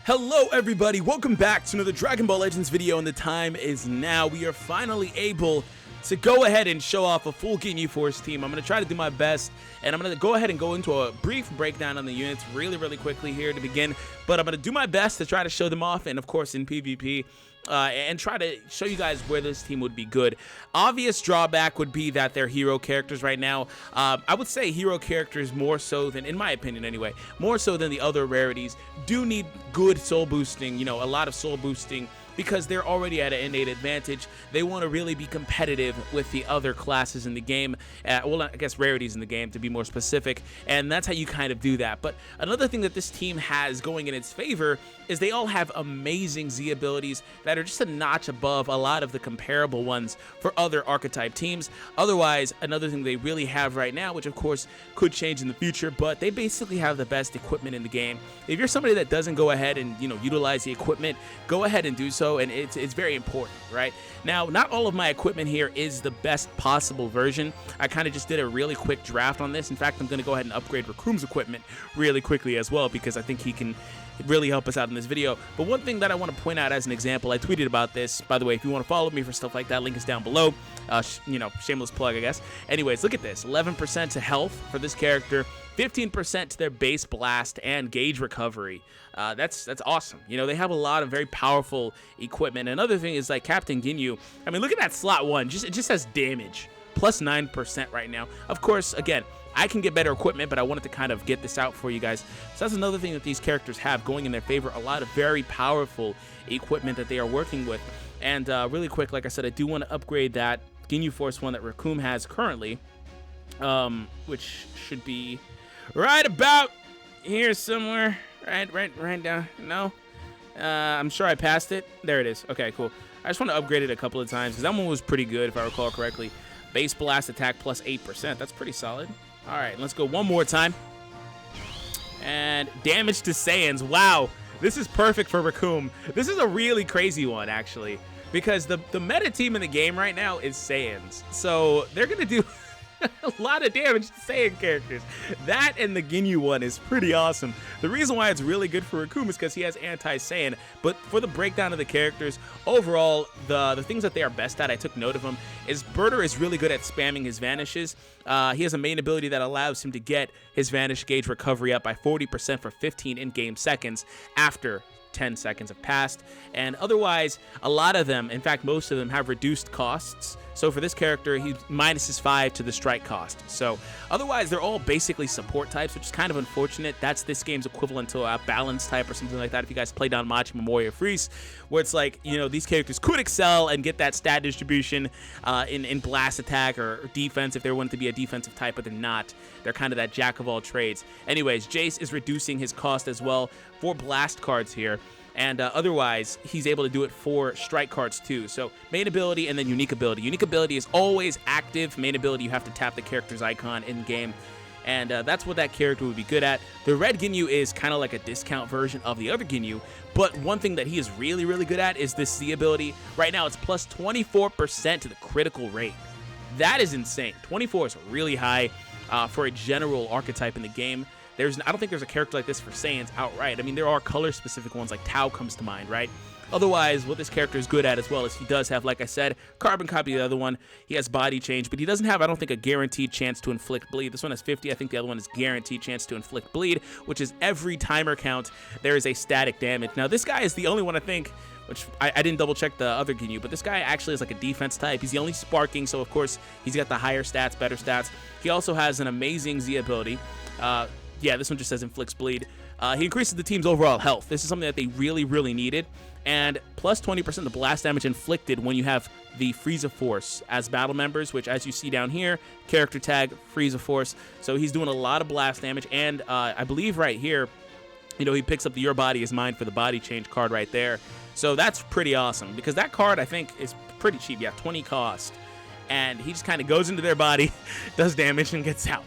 Hello everybody, welcome back to another Dragon Ball Legends video, and the time is now. We are finally able to go ahead and show off a full GINYU Force team. I'm going to try to do my best, and I'm going to go ahead and go into a brief breakdown on the units really quickly here to begin, but I'm going to do my best to try to show them off, and of course in PvP, and try to show you guys where this team would be good. Obvious drawback would be that they're hero characters right now. I would say hero characters more so than, in my opinion anyway, more so than the other rarities, do need good soul boosting, you know, a lot of soul boosting, because they're already at an innate advantage. They want to really be competitive with the other classes in the game, well, I guess rarities in the game to be more specific, and that's how you kind of do that. But another thing that this team has going in its favor is they all have amazing Z abilities that are just a notch above a lot of the comparable ones for other archetype teams. Otherwise, another thing they really have right now, which of course could change in the future, but they basically have the best equipment in the game. If you're somebody that doesn't go ahead and, you know, utilize the equipment, go ahead and do so, and it's very important, right? Now, not all of my equipment here is the best possible version. I kind of just did a really quick draft on this. In fact, I'm going to go ahead and upgrade Raccoon's equipment really quickly as well, because I think he can really help us out in this video. But one thing that I want to point out as an example, I tweeted about this, by the way. If you want to follow me for stuff like that, link is down below. You know, shameless plug, I guess. Anyways, look at this. 11% to health for this character, 15% to their base blast and gauge recovery. That's awesome. You know, they have a lot of very powerful equipment. Another thing is, like, Captain GINYU, I mean, look at that slot 1. It just has damage. Plus 9% right now. Of course, again, I can get better equipment, but I wanted to kind of get this out for you guys. So that's another thing that these characters have going in their favor. A lot of very powerful equipment that they are working with. And really quick, like I said, I do want to upgrade that GINYU Force 1 that Raccoon has currently, which should be right about here somewhere. Right down. No? I'm sure I passed it. There it is. Okay, cool. I just want to upgrade it a couple of times, because that one was pretty good, if I recall correctly. Base blast attack plus 8%. That's pretty solid. All right, let's go one more time. And damage to Saiyans. Wow, this is perfect for Raccoon. This is a really crazy one, actually, because the meta team in the game right now is Saiyans. So they're going to do a lot of damage to Saiyan characters. That and the GINYU one is pretty awesome. The reason why it's really good for Raccoon is because he has anti-Saiyan. But for the breakdown of the characters, overall, the things that they are best at, I took note of them, is Birder is really good at spamming his vanishes. He has a main ability that allows him to get his vanish gauge recovery up by 40% for 15 in-game seconds after 10 seconds have passed, and otherwise a lot of them, in fact most of them, have reduced costs. So for this character, he minuses 5 to the strike cost. So otherwise they're all basically support types, which is kind of unfortunate. That's this game's equivalent to a balance type or something like that. If you guys played on Machamon Warrior Freeze, where it's like, you know, these characters could excel and get that stat distribution in blast attack or defense if they wanted to be a defensive type, but they're not. They're kind of that jack of all trades. Anyways, Jace is reducing his cost as well for blast cards here. And otherwise, he's able to do it for strike cards too. So main ability and then unique ability. Unique ability is always active. Main ability, you have to tap the character's icon in game. And that's what that character would be good at. The red GINYU is kind of like a discount version of the other GINYU. But one thing that he is really good at is this Z ability. Right now, it's plus 24% to the critical rate. That is insane. 24 is really high for a general archetype in the game. I don't think there's a character like this for Saiyans outright. I mean, there are color-specific ones, like Tao comes to mind, right? Otherwise, what this character is good at as well is he does have, like I said, carbon copy of the other one. He has body change, but he doesn't have, I don't think, a guaranteed chance to inflict bleed. This one has 50. I think the other one is guaranteed chance to inflict bleed, which is every timer count, there is a static damage. Now, this guy is the only one, I think, which I didn't double check the other GINYU, but this guy actually is like a defense type. He's the only sparking, so of course, he's got the higher stats, better stats. He also has an amazing Z ability. Yeah, this one just says inflicts bleed. He increases the team's overall health. This is something that they really needed. And plus 20% the blast damage inflicted when you have the Frieza Force as battle members, which, as you see down here, character tag, Frieza Force. So he's doing a lot of blast damage. And I believe right here, you know, he picks up the Your Body Is Mine for the body change card right there. So that's pretty awesome, because that card, I think, is pretty cheap. Yeah, 20 cost. And he just kind of goes into their body, does damage, and gets out.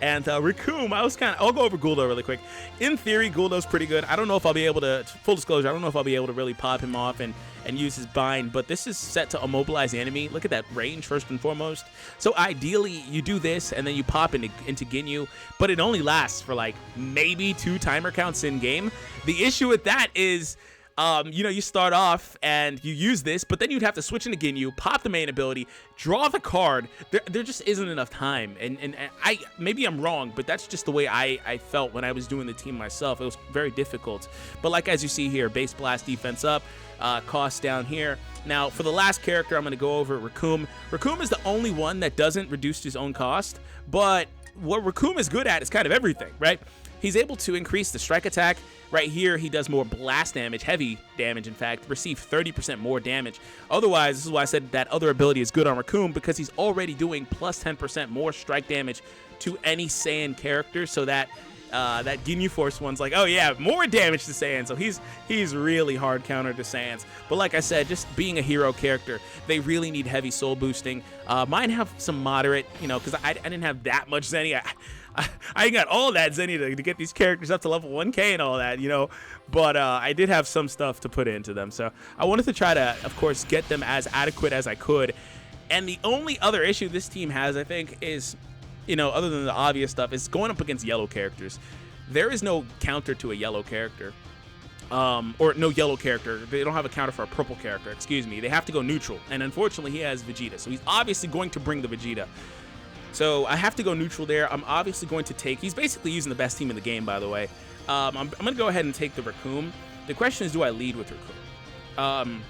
And Raccoon, I'll go over Guldo really quick. In theory, Guldo's pretty good. I don't know if I'll be able to, full disclosure, I don't know if I'll be able to really pop him off and use his bind, but this is set to immobilize the enemy. Look at that range first and foremost. So ideally, you do this and then you pop into GINYU, but it only lasts for like maybe 2 timer counts in game. The issue with that is, you know, you start off and you use this, but then you'd have to switch into GINYU, pop the main ability, draw the card. There just isn't enough time. And maybe I'm wrong, but that's just the way I felt when I was doing the team myself. It was very difficult. But like as you see here, base blast defense up, cost down here. Now, for the last character, I'm going to go over Raccoon. Raccoon is the only one that doesn't reduce his own cost, but what Raccoon is good at is kind of everything, right? He's able to increase the strike attack. Right here, he does more blast damage, heavy damage, in fact, receive 30% more damage. Otherwise, this is why I said that other ability is good on Raccoon, because he's already doing plus 10% more strike damage to any Saiyan character, so that that GINYU Force one's like, oh yeah, more damage to Saiyans. So he's really hard counter to Saiyans. But like I said, just being a hero character, they really need heavy soul boosting. Mine have some moderate, you know, because I didn't have that much Zenny. I got all that Zenny to get these characters up to level 1K and all that, you know, but I did have some stuff to put into them. So I wanted to try to, of course, get them as adequate as I could. And the only other issue this team has, I think, is, you know, other than the obvious stuff, is going up against yellow characters. There is no counter to a yellow character. Or no yellow character. They don't have a counter for a purple character, excuse me. They have to go neutral. And unfortunately, he has Vegeta. So he's obviously going to bring the Vegeta. So I have to go neutral there. I'm obviously going to take... He's basically using the best team in the game, by the way. I'm going to go ahead and take the Raccoon. The question is, do I lead with Raccoon?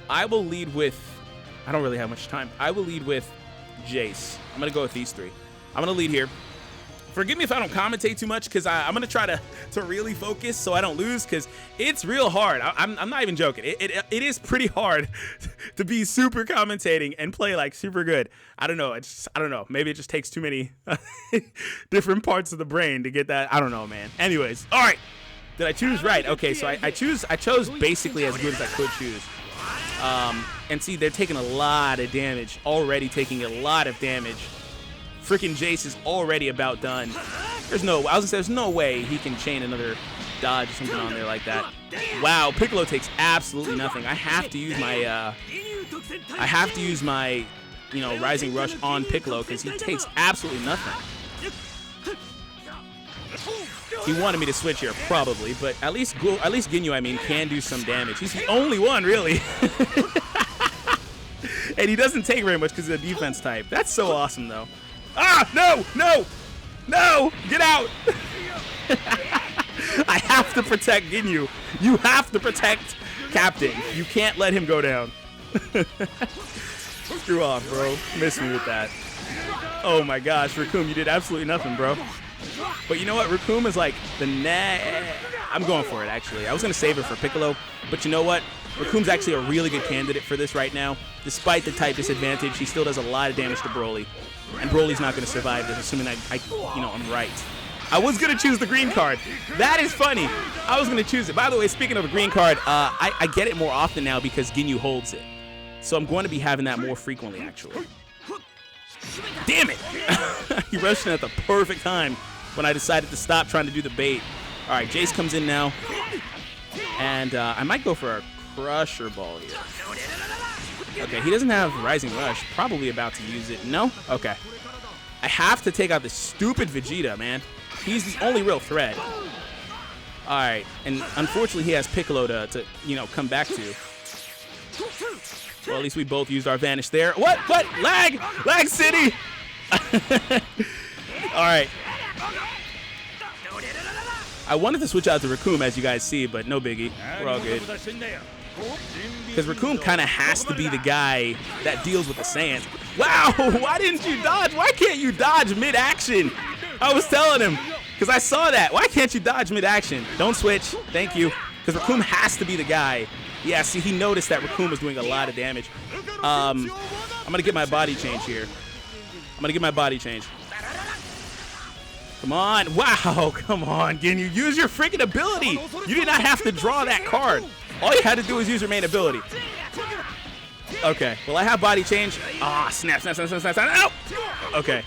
I will lead with... I don't really have much time. I will lead with Jace. I'm going to go with these 3. I'm going to lead here. Forgive me if I don't commentate too much, because I'm going to try to really focus so I don't lose, because it's real hard. I'm not even joking. It is pretty hard to be super commentating and play like super good. I don't know. I don't know. Maybe it just takes too many different parts of the brain to get that. I don't know, man. Anyways, all right. Did I choose right? Okay, so I chose basically as good as I could choose. And see, they're taking a lot of damage. Already taking a lot of damage. Freaking Jace is already about done. There's no way he can chain another dodge or something on there like that. Wow, Piccolo takes absolutely nothing. I have to use my you know, Rising Rush on Piccolo, because he takes absolutely nothing. He wanted me to switch here, probably, but at least GINYU, I mean, can do some damage. He's the only one, really. And he doesn't take very much because he's a defense type. That's so awesome, though. Ah, no, no, no, get out. I have to protect GINYU. You have to protect Captain. You can't let him go down. Screw off, bro. Miss me with that. Oh my gosh, Raccoon, you did absolutely nothing, bro. But you know what? Raccoon is like the I'm going for it, actually. I was going to save it for Piccolo, but you know what? Raccoon's actually a really good candidate for this right now. Despite the type disadvantage, he still does a lot of damage to Broly. And Broly's not going to survive this, assuming I'm right. I was going to choose the green card. That is funny. I was going to choose it. By the way, speaking of a green card, I get it more often now because GINYU holds it. So I'm going to be having that more frequently, actually. Damn it! He rushed in at the perfect time when I decided to stop trying to do the bait. All right, Jace comes in now. And I might go for a Crusher Ball here. Okay, he doesn't have Rising Rush. Probably about to use it. No? Okay. I have to take out this stupid Vegeta, man. He's the only real threat. All right, and unfortunately, he has Piccolo to you know, come back to. Well, at least we both used our Vanish there. What? What? Lag! Lag City! All right. I wanted to switch out to Raccoon, as you guys see, but no biggie. We're all good. Because Raccoon kind of has to be the guy that deals with the Saiyans. Wow! Why didn't you dodge? Why can't you dodge mid-action? I was telling him, because I saw that. Why can't you dodge mid-action? Don't switch. Thank you. Because Raccoon has to be the guy. Yeah, see, he noticed that Raccoon was doing a lot of damage. I'm going to get my body change here. I'm going to get my body change. Come on. Wow, come on, GINYU. Use your freaking ability. You did not have to draw that card. All you had to do was use your main ability. Okay, well, I have body change. Ah, snap, snap, snap, snap, snap, snap. No! Okay.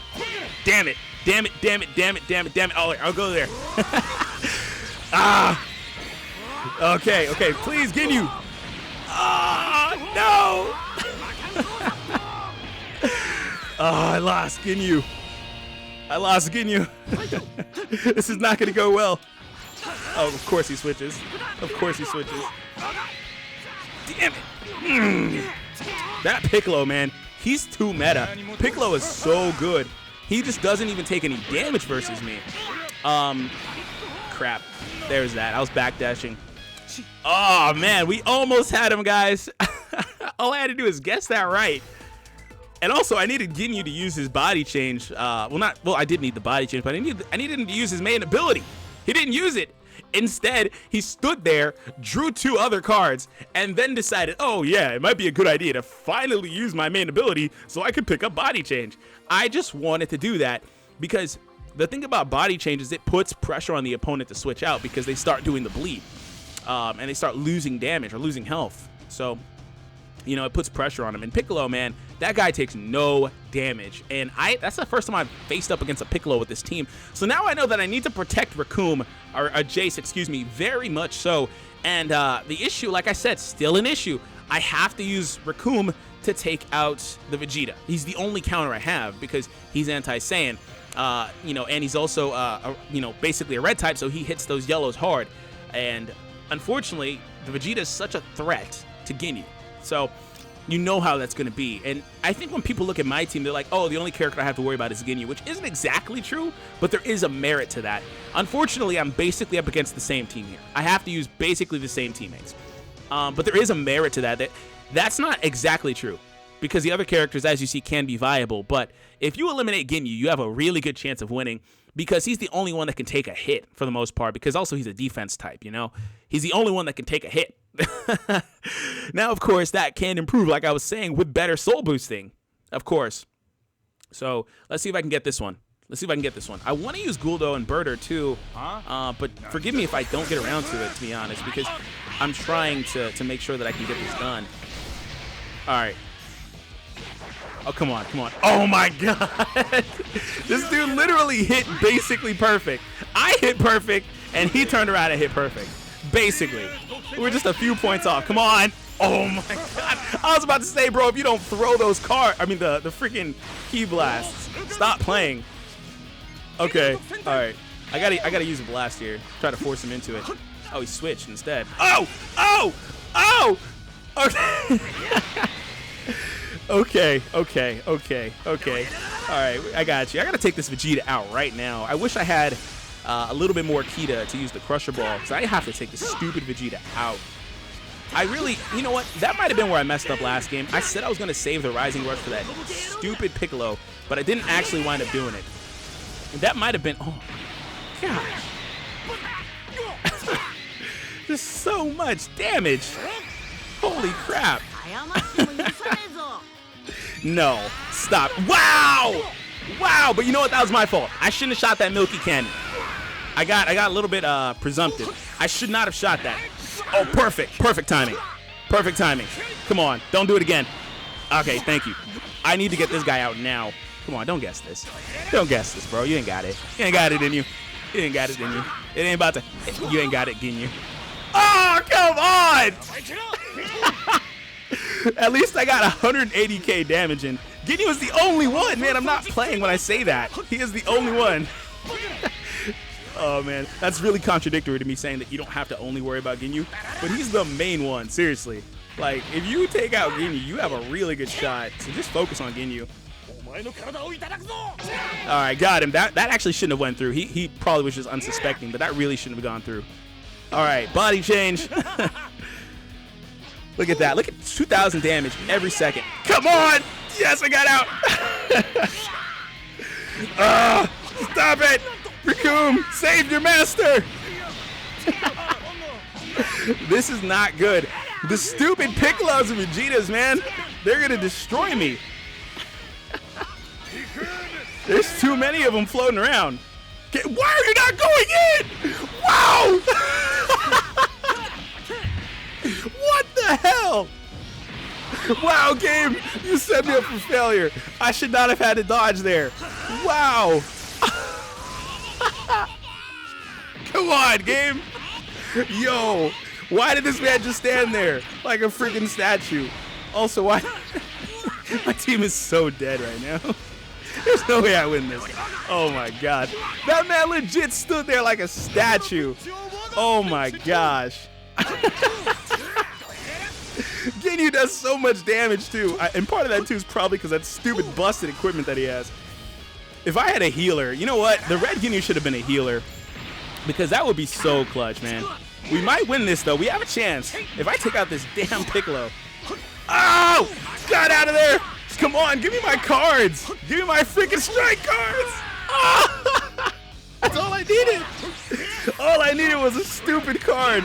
Damn it. Damn it, damn it, damn it, damn it, damn it. Oh, I'll go there. Ah. Okay, okay, please, GINYU. Ah, no. Oh, I lost GINYU. I lost GINYU. This is not going to go well. Oh, of course he switches. Of course he switches. Damn it. That Piccolo, man, he's too meta. Piccolo is so good. He just doesn't even take any damage versus me. Crap. There's that. I was backdashing. Oh, man, we almost had him, guys. All I had to do is guess that right. And also, I needed GINYU to use his body change. Well, I did need the body change, but I needed him to use his main ability. He didn't use it. Instead, he stood there, drew 2 other cards, and then decided, oh yeah, it might be a good idea to finally use my main ability so I could pick up body change. I just wanted to do that because the thing about body change is it puts pressure on the opponent to switch out because they start doing the bleed. And they start losing damage or losing health. So, you know, it puts pressure on him. And Piccolo, man, that guy takes no damage. And that's the first time I've faced up against a Piccolo with this team. So now I know that I need to protect Raccoon, or Jace, excuse me, very much so. And the issue, like I said, still an issue. I have to use Raccoon to take out the Vegeta. He's the only counter I have because he's anti-Saiyan. You know, and he's also, you know, basically a red type, so he hits those yellows hard. And unfortunately, the Vegeta is such a threat to GINYU. So you know how that's going to be. And I think when people look at my team, they're like, oh, the only character I have to worry about is GINYU, which isn't exactly true, but there is a merit to that. Unfortunately, I'm basically up against the same team here. I have to use basically the same teammates. But there is a merit to that. That's not exactly true because the other characters, as you see, can be viable. But if you eliminate GINYU, you have a really good chance of winning because he's the only one that can take a hit for the most part, because also he's a defense type, you know? He's the only one that can take a hit. Now, of course, that can improve, like I was saying, with better soul boosting, of course. So let's see if I can get this one. Let's see if I can get this one. I want to use Guldo and Birder too, but forgive me if I don't get around to it, to be honest, because I'm trying to make sure that I can get this done. All right. Oh, come on, come on. Oh, my God. This dude literally hit basically perfect. I hit perfect, and he turned around and hit perfect. Basically. We're just a few points off. Come on. Oh, my God. I was about to say, bro, if you don't throw those cards, I mean, the freaking key blasts, stop playing. Okay. All right. I gotta use a blast here. Try to force him into it. Oh, he switched instead. Oh! Oh! Oh! Okay. Okay, okay, okay, okay. All right, I got you. I got to take this Vegeta out right now. I wish I had a little bit more key to use the Crusher Ball, because I have to take this stupid Vegeta out. I really, you know what? That might have been where I messed up last game. I said I was going to save the Rising Rush for that stupid Piccolo, but I didn't actually wind up doing it. And that might have been, oh, gosh. There's so much damage. Holy crap. No, stop. Wow! Wow, but you know what? That was my fault. I shouldn't have shot that Milky Cannon. I got a little bit presumptive. I should not have shot that. Oh, perfect. Perfect timing. Perfect timing. Come on, don't do it again. Okay, thank you. I need to get this guy out now. Come on, don't guess this. Don't guess this, bro. You ain't got it. You ain't got it in you. You ain't got it in you. It ain't about to. You ain't got it, GINYU. Oh, come on! At least I got 180k damage in. GINYU is the only one, man. I'm not playing when I say that. He is the only one. Oh, man. That's really contradictory to me saying that you don't have to only worry about GINYU. But he's the main one, seriously. Like, if you take out GINYU, you have a really good shot. So just focus on GINYU. All right, got him. That actually shouldn't have went through. He probably was just unsuspecting, but that really shouldn't have gone through. All right, body change. Look at that. Look at 2,000 damage every second. Come on. Yes, I got out. Stop it. Raccoon, save your master. This is not good. The stupid Piccolos and Vegetas, man. They're going to destroy me. There's too many of them floating around. Why are you not going in? Wow. What the hell? Wow, game, you set me up for failure. I should not have had to dodge there. Wow. Come on, game. Yo, why did this man just stand there like a freaking statue? Also, why? My team is so dead right now. There's no way I win this. Oh my god. That man legit stood there like a statue. Oh my gosh. GINYU does so much damage too. And part of that too is probably because that stupid busted equipment that he has. If I had a healer, you know what? The red GINYU should have been a healer. Because that would be so clutch, man. We might win this though. We have a chance. If I take out this damn Piccolo. Oh! Got out of there! Come on, give me my cards! Give me my freaking strike cards! Oh! That's all I needed! All I needed was a stupid card.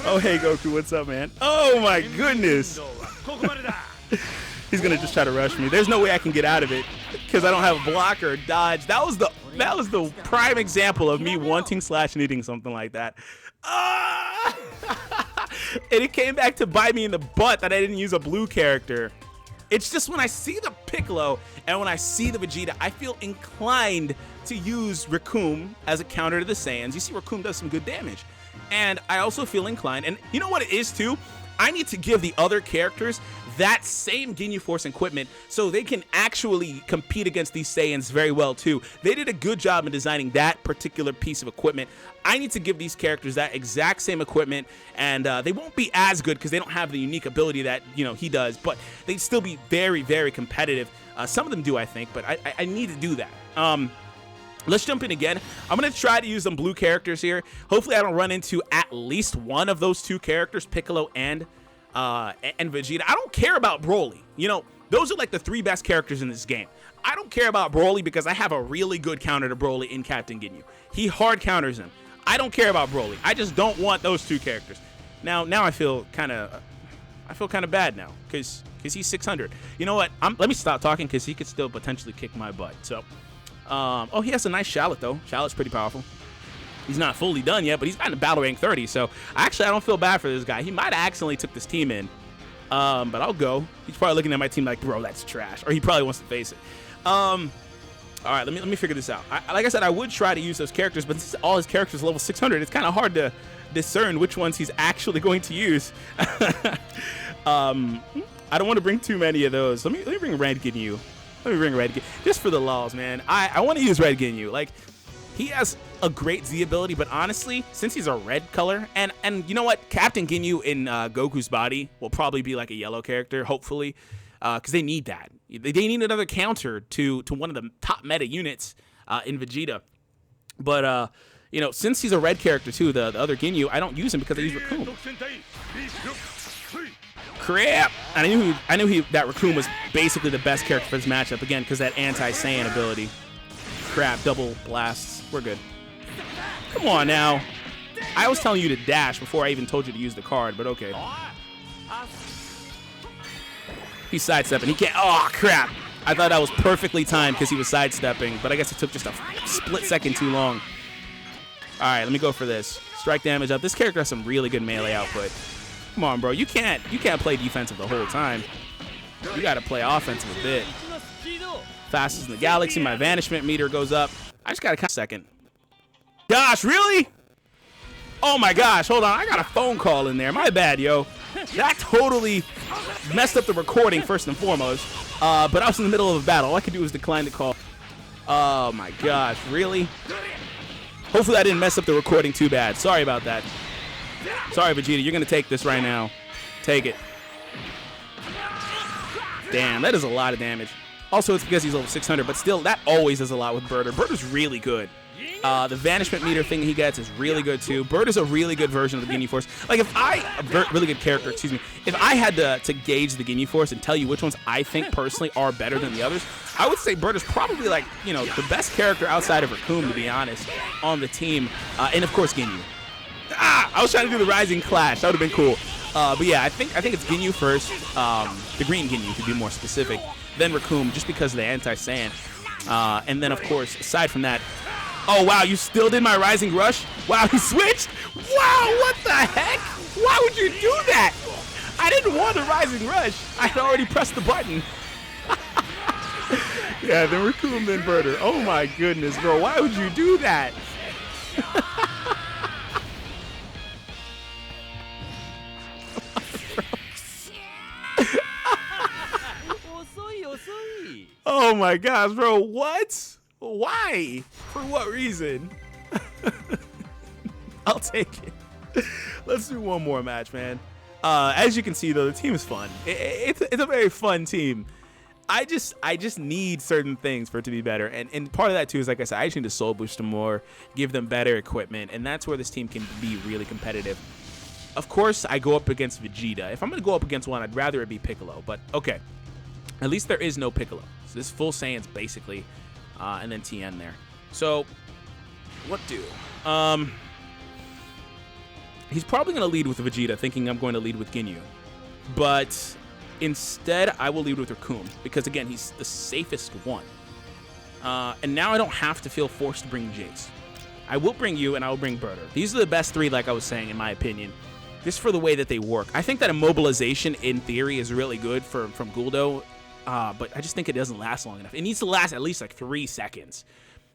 Oh, hey, Goku, what's up, man? Oh, my goodness. He's going to just try to rush me. There's no way I can get out of it because I don't have a blocker or dodge. That was the prime example of me wanting / needing something like that. And it came back to bite me in the butt that I didn't use a blue character. It's just when I see the Piccolo and when I see the Vegeta, I feel inclined to use Recoome as a counter to the Saiyans. You see, Recoome does some good damage. And I also feel inclined, and you know what it is too? I need to give the other characters that same GINYU Force equipment so they can actually compete against these Saiyans very well too. They did a good job in designing that particular piece of equipment. I need to give these characters that exact same equipment, and they won't be as good because they don't have the unique ability that, you know, he does, but they'd still be very, very competitive. Some of them do, I think, but I need to do that. Let's jump in again. I'm going to try to use some blue characters here. Hopefully I don't run into at least one of those two characters, Piccolo and Vegeta. I don't care about Broly. You know, those are like the 3 best characters in this game. I don't care about Broly because I have a really good counter to Broly in Captain GINYU. He hard counters him. I don't care about Broly. I just don't want those 2 characters. Now I feel kind of bad now because he's 600. You know what? Let me stop talking because he could still potentially kick my butt. So. Oh, he has a nice Shallot, though. Shallot's pretty powerful. He's not fully done yet, but he's gotten to battle rank 30, so actually I don't feel bad for this guy. He might have accidentally took this team in, but I'll go. He's probably looking at my team like, bro, that's trash, or he probably wants to face it. All right, let me figure this out. Like I said, I would try to use those characters, but since all his characters are level 600, it's kind of hard to discern which ones he's actually going to use. I don't want to bring too many of those. Let me bring Red GINYU. Let me bring Red GINYU, just for the lulz, man. I want to use Red GINYU. Like, he has a great Z ability, but honestly, since he's a red color, and you know what? Captain GINYU in Goku's body will probably be like a yellow character, hopefully, because they need that. They need another counter to one of the top meta units in Vegeta. But, you know, since he's a red character too, the other GINYU, I don't use him because I use Recoome. Crap! I knew that Recoome was basically the best character for this matchup, again, because that anti-Saiyan ability. Crap, double blasts. We're good. Come on now. I was telling you to dash before I even told you to use the card, but okay. He's sidestepping. He can't. Oh, crap. I thought that was perfectly timed because he was sidestepping, but I guess it took just a split second too long. All right, let me go for this. Strike damage up. This character has some really good melee output. Come on, bro. You can't play defensive the whole time. You got to play offensive a bit. Fastest in the galaxy. My vanishment meter goes up. I just got to count a second. Gosh, really? Oh, my gosh. Hold on. I got a phone call in there. My bad, yo. That totally messed up the recording, first and foremost. But I was in the middle of a battle. All I could do was decline the call. Oh, my gosh. Really? Hopefully I didn't mess up the recording too bad. Sorry about that. Sorry, Vegeta. You're going to take this right now. Take it. Damn, that is a lot of damage. Also, it's because he's level 600, but still, that always does a lot with Birder. Birder's really good. The vanishment meter thing he gets is really good, too. Birder's a really good version of the GINYU Force. Like, really good character, excuse me. If I had to gauge the GINYU Force and tell you which ones I think personally are better than the others, I would say Birder's probably, like, you know, the best character outside of Recoome, to be honest, on the team. And, of course, GINYU. I was trying to do the Rising Clash. That would have been cool. But yeah, I think it's GINYU first. The green GINYU, to be more specific. Then Recoome, just because of the anti-Saiyan. And then, of course, aside from that... Oh, wow, you still did my Rising Rush? Wow, he switched? Wow, what the heck? Why would you do that? I didn't want a Rising Rush. I had already pressed the button. Yeah, then Recoome, then Birder. Oh, my goodness, bro. Why would you do that? Oh my gosh, bro. What? Why? For what reason? I'll take it. Let's do one more match, man. As you can see, though, the team is fun. It's a very fun team. I just need certain things for it to be better. And part of that, too, is, like I said, I just need to soul boost them more, give them better equipment, and that's where this team can be really competitive. Of course, I go up against Vegeta. If I'm going to go up against one, I'd rather it be Piccolo. But, okay. At least there is no Piccolo. So this full Saiyan's basically, and then Tien there. So, what do? He's probably going to lead with Vegeta, thinking I'm going to lead with GINYU. But instead, I will lead with Raccoon, because, again, he's the safest one. And now I don't have to feel forced to bring Jace. I will bring you, and I will bring Berter. These are the best three, like I was saying, in my opinion, just for the way that they work. I think that immobilization, in theory, is really good from Guldo, but I just think it doesn't last long enough. It needs to last at least, like, 3 seconds.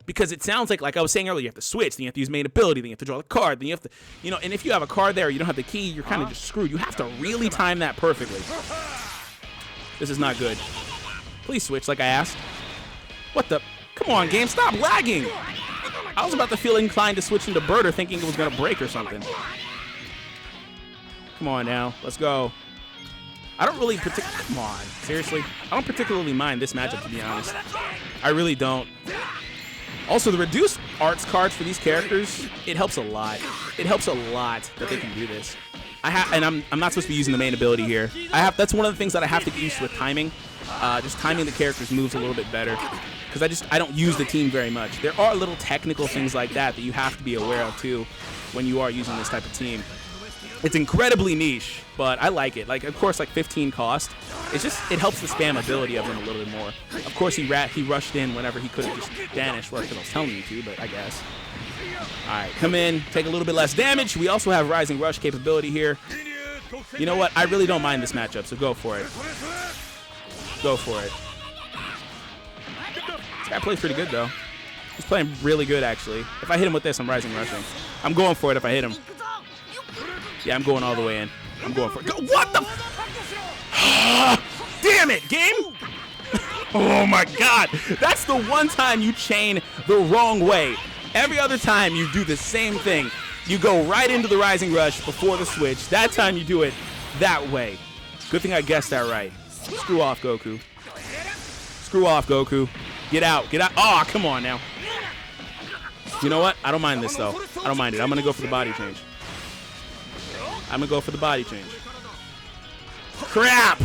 Because it sounds like I was saying earlier, you have to switch, then you have to use main ability, then you have to draw the card, then you have to, and if you have a card there, you don't have the key, you're kind of just screwed. You have to really time that perfectly. This is not good. Please switch like I asked. What the? Come on, game, stop lagging. I was about to feel inclined to switch into Berter, thinking it was going to break or something. Come on now, let's go. I don't really come on, seriously? I don't particularly mind this matchup, to be honest. I really don't. Also, the reduced arts cards for these characters, it helps a lot. It helps a lot that they can do this. And I'm not supposed to be using the main ability here. That's one of the things that I have to get used to with timing. Just timing the characters' moves a little bit better. Because I don't use the team very much. There are little technical things like that you have to be aware of, too, when you are using this type of team. It's incredibly niche, but I like it. Like, of course, like 15 cost. It helps the spam ability of him a little bit more. Of course, he rushed in whenever he could have just vanished. Well, because I was telling you to, but I guess. All right, come in, take a little bit less damage. We also have Rising Rush capability here. You know what? I really don't mind this matchup, so go for it. Go for it. This guy plays pretty good, though. He's playing really good, actually. If I hit him with this, I'm Rising Rushing. I'm going for it if I hit him. Yeah, I'm going all the way in. I'm going for it. What the? Damn it, game! Oh my God! That's the one time you chain the wrong way. Every other time you do the same thing. You go right into the Rising Rush before the switch. That time you do it that way. Good thing I guessed that right. Screw off, Goku. Screw off, Goku. Get out. Get out. Oh, come on now. You know what? I don't mind this, though. I don't mind it. I'm going to go for the body change. I'm going to go for the body change. Crap!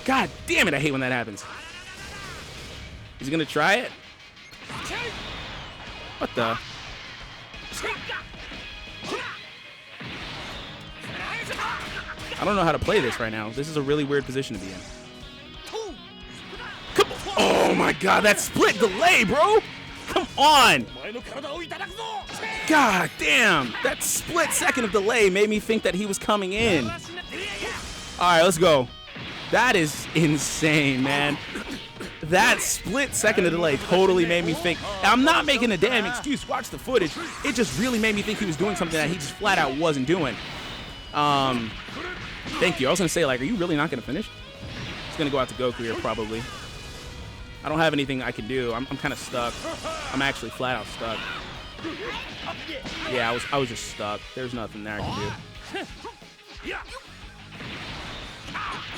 God damn it, I hate when that happens. Is he going to try it? What the? I don't know how to play this right now. This is a really weird position to be in. Come on. Oh my God, that split delay, bro! Come on! God damn! That split second of delay made me think that he was coming in. Alright, let's go. That is insane, man. That split second of delay totally made me think. I'm not making a damn excuse. Watch the footage. It just really made me think he was doing something that he just flat out wasn't doing. Thank you. I was going to say, like, are you really not going to finish? It's going to go out to Goku here, probably. I don't have anything I can do. I'm kind of stuck. I'm actually flat out stuck. Yeah, I was just stuck. There's nothing there I can do.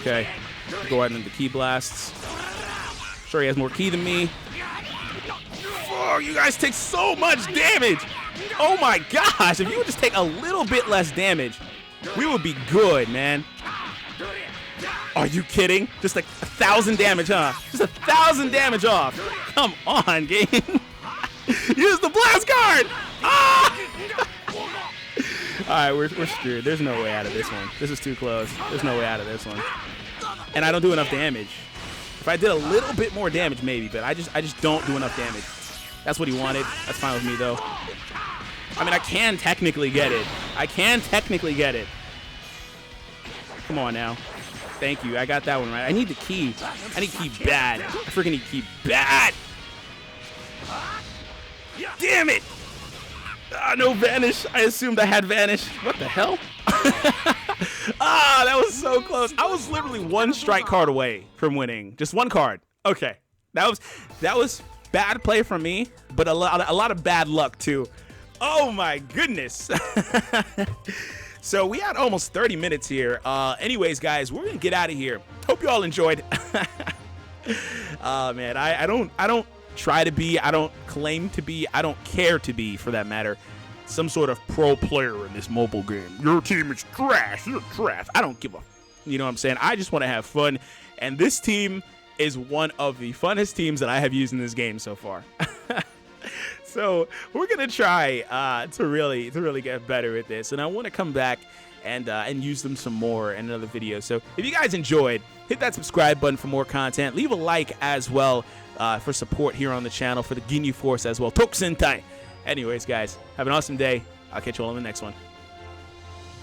Okay. Go ahead into the Ki Blasts. Sure, he has more Ki than me. Oh, you guys take so much damage. Oh my gosh. If you would just take a little bit less damage, we would be good, man. Are you kidding? Just like 1,000 damage, huh? Just 1,000 damage off. Come on, game. Use the blast card. Ah! All right, we're screwed. There's no way out of this one. This is too close. There's no way out of this one. And I don't do enough damage. If I did a little bit more damage, maybe, but I just don't do enough damage. That's what he wanted. That's fine with me, though. I mean, I can technically get it. I can technically get it. Come on now. Thank you. I got that one right. I need the Ki. I need Ki bad. I freaking need Ki bad. Damn it! No vanish. I assumed I had vanish. What the hell? That was so close. I was literally one strike card away from winning. Just one card. Okay. That was bad play from me, but a lot of bad luck too. Oh my goodness. So we had almost 30 minutes here. Anyways, guys, we're gonna get out of here. Hope you all enjoyed. Man, I don't try to be, I don't claim to be, I don't care to be, for that matter, some sort of pro player in this mobile game. Your team is trash. You're trash. I don't give a, you know what I'm saying? I just want to have fun, and this team is one of the funnest teams that I have used in this game so far. So we're gonna try to really get better at this, and I want to come back and use them some more in another video. So if you guys enjoyed, hit that subscribe button for more content. Leave a like as well for support here on the channel, for the GINYU Force as well. Tokusentai. Anyways, guys, have an awesome day. I'll catch you all in the next one.